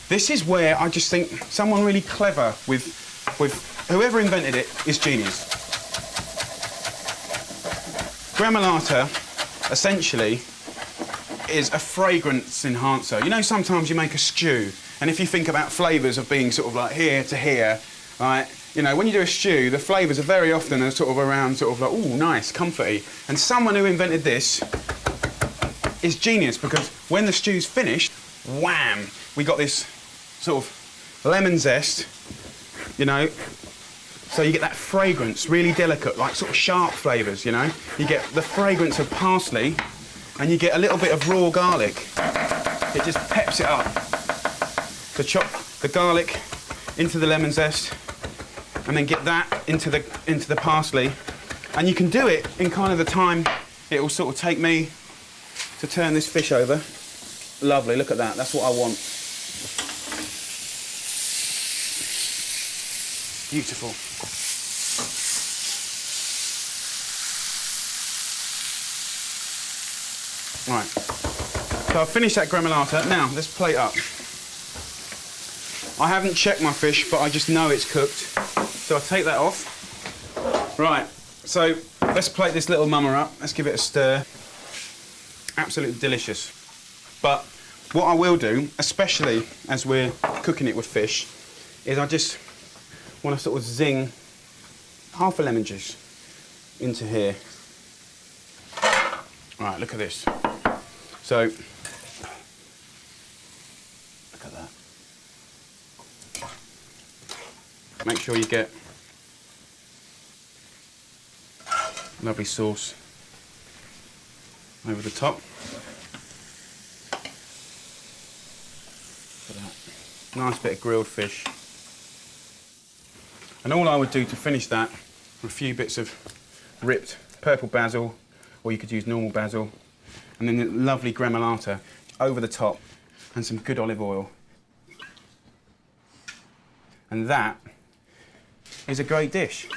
Speaker 1: this is where I just think someone really clever with whoever invented it is genius. Gremolata, essentially, is a fragrance enhancer. You know, sometimes you make a stew, and if you think about flavours of being sort of like here to here, right? You know, when you do a stew, the flavours are very often are sort of around sort of like, ooh, nice, comforty. And someone who invented this is genius, because when the stew's finished, wham, we got this sort of lemon zest, you know, so you get that fragrance, really delicate, like sort of sharp flavours, you know. You get the fragrance of parsley, and you get a little bit of raw garlic. It just peps it up. So chop the garlic into the lemon zest, and then get that into the parsley, and you can do it in kind of the time it will sort of take me to turn this fish over. Lovely, look at that, that's what I want. Beautiful. Right, so I've finished that gremolata. Now, let's plate up. I haven't checked my fish, but I just know it's cooked. So I'll take that off. Right, so let's plate this little mama up. Let's give it a stir. Absolutely delicious. But what I will do, especially as we're cooking it with fish, is I just want to sort of zing half a lemon juice into here. Right, look at this. So, look at that. Make sure you get lovely sauce over the top. Look at that. Nice bit of grilled fish. And all I would do to finish that, a few bits of ripped purple basil, or you could use normal basil, and then the lovely gremolata over the top, and some good olive oil. And that is a great dish.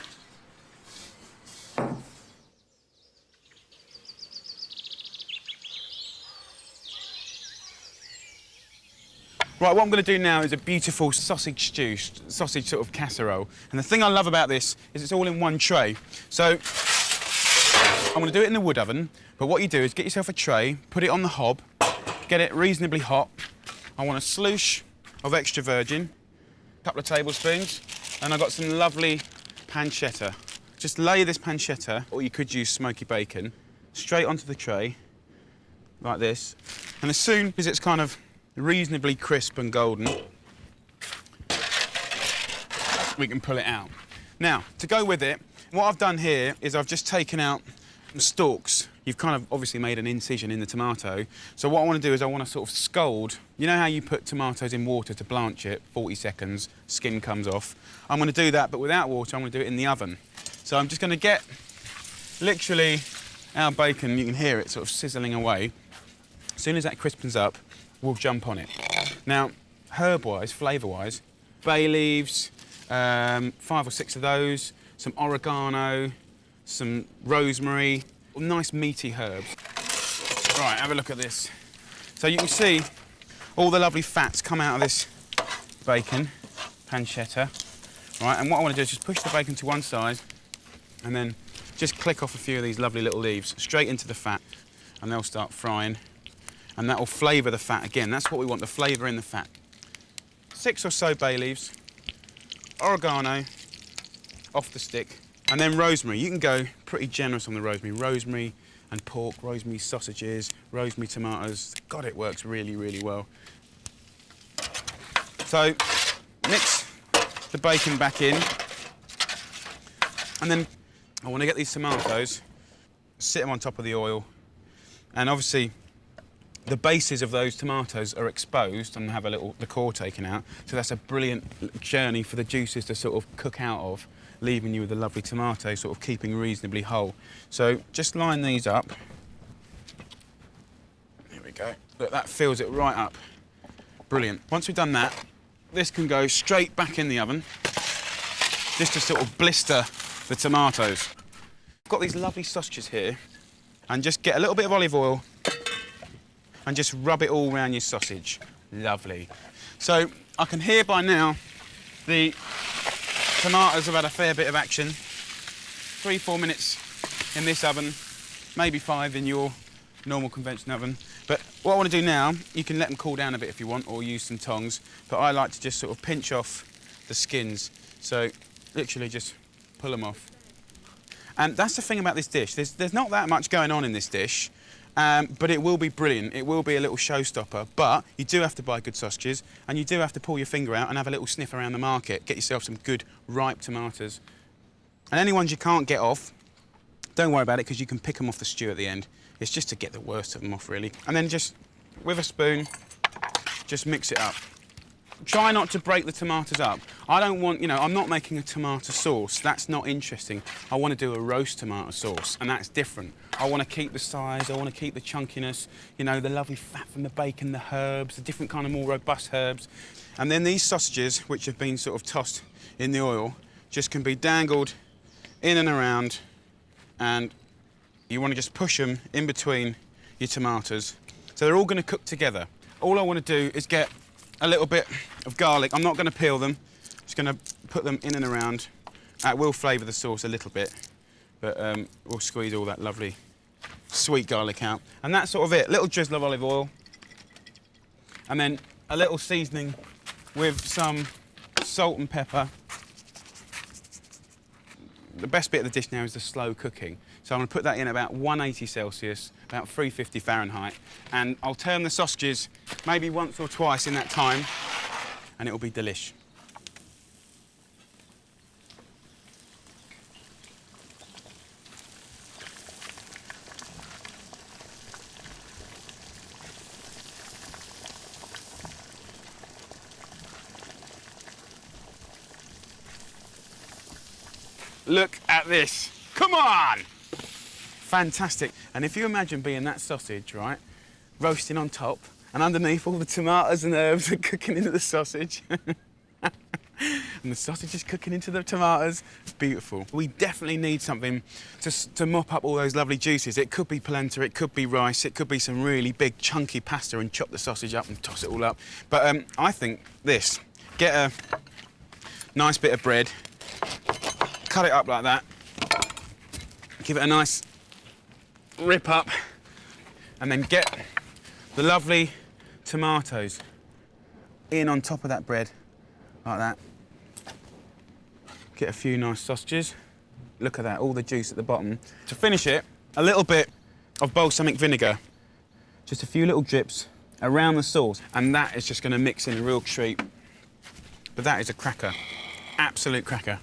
Speaker 1: Right, what I'm going to do now is a beautiful sausage stew, sausage sort of casserole. And the thing I love about this is it's all in one tray. So I'm going to do it in the wood oven, but what you do is get yourself a tray, put it on the hob, get it reasonably hot. I want a sloosh of extra virgin, a couple of tablespoons, and I've got some lovely pancetta. Just lay this pancetta, or you could use smoky bacon, straight onto the tray, like this. And as soon as it's kind of reasonably crisp and golden, we can pull it out. Now, to go with it, what I've done here is I've just taken out the stalks. You've kind of obviously made an incision in the tomato. So what I want to do is I want to sort of scald. You know how you put tomatoes in water to blanch it, 40 seconds, skin comes off. I'm going to do that, but without water, I'm going to do it in the oven. So I'm just going to get literally our bacon, you can hear it sort of sizzling away. As soon as that crispens up, we'll jump on it. Now, herb-wise, flavour-wise, bay leaves, 5 or 6 of those, some oregano, some rosemary, nice meaty herbs. Right, have a look at this. So you can see all the lovely fats come out of this bacon, pancetta. Right, and what I want to do is just push the bacon to one side and then just click off a few of these lovely little leaves straight into the fat, and they'll start frying. And that will flavour the fat again. That's what we want, the flavour in the fat. 6 or so bay leaves, oregano off the stick, and then rosemary. You can go pretty generous on the rosemary. Rosemary and pork, rosemary sausages, rosemary tomatoes. God, it works really, really well. So mix the bacon back in, and then I want to get these tomatoes, sit them on top of the oil, and obviously the bases of those tomatoes are exposed and have the core taken out, so that's a brilliant journey for the juices to sort of cook out of, leaving you with a lovely tomato, sort of keeping reasonably whole. So just line these up. There we go. Look, that fills it right up. Brilliant. Once we've done that, this can go straight back in the oven, just to sort of blister the tomatoes. I've got these lovely sausages here, and just get a little bit of olive oil and just rub it all around your sausage. Lovely. So I can hear by now the tomatoes have had a fair bit of action. 3-4 minutes in this oven, maybe 5 in your normal convention oven. But what I want to do now, you can let them cool down a bit if you want, or use some tongs, but I like to just sort of pinch off the skins. So literally just pull them off. And that's the thing about this dish. There's not that much going on in this dish, but it will be brilliant. It will be a little showstopper, but you do have to buy good sausages, and you do have to pull your finger out and have a little sniff around the market. Get yourself some good, ripe tomatoes. And any ones you can't get off, don't worry about it, because you can pick them off the stew at the end. It's just to get the worst of them off, really. And then just, with a spoon, just mix it up. Try not to break the tomatoes up. I don't want, you know, I'm not making a tomato sauce. That's not interesting. I want to do a roast tomato sauce, and that's different. I want to keep the size, I want to keep the chunkiness, you know, the lovely fat from the bacon, the herbs, the different kind of more robust herbs. And then these sausages, which have been sort of tossed in the oil, just can be dangled in and around, and you want to just push them in between your tomatoes. So they're all going to cook together. All I want to do is get a little bit of garlic. I'm not going to peel them. Just going to put them in and around. That will flavour the sauce a little bit, but we'll squeeze all that lovely sweet garlic out. And that's sort of it. A little drizzle of olive oil, and then a little seasoning with some salt and pepper. The best bit of the dish now is the slow cooking. So I'm going to put that in about 180 Celsius, about 350 Fahrenheit, and I'll turn the sausages maybe once or twice in that time, and it'll be delish. Look at this. Come on! Fantastic. And if you imagine being that sausage, right, roasting on top, and underneath all the tomatoes and herbs are cooking into the sausage, and the sausage is cooking into the tomatoes, beautiful. We definitely need something to mop up all those lovely juices. It could be polenta, it could be rice, it could be some really big chunky pasta, and chop the sausage up and toss it all up. But I think this, get a nice bit of bread, cut it up like that, give it a nice rip up, and then get the lovely tomatoes in on top of that bread, like that. Get a few nice sausages. Look at that, all the juice at the bottom. To finish it, a little bit of balsamic vinegar. Just a few little drips around the sauce, and that is just going to mix in a real treat. But that is a cracker, absolute cracker.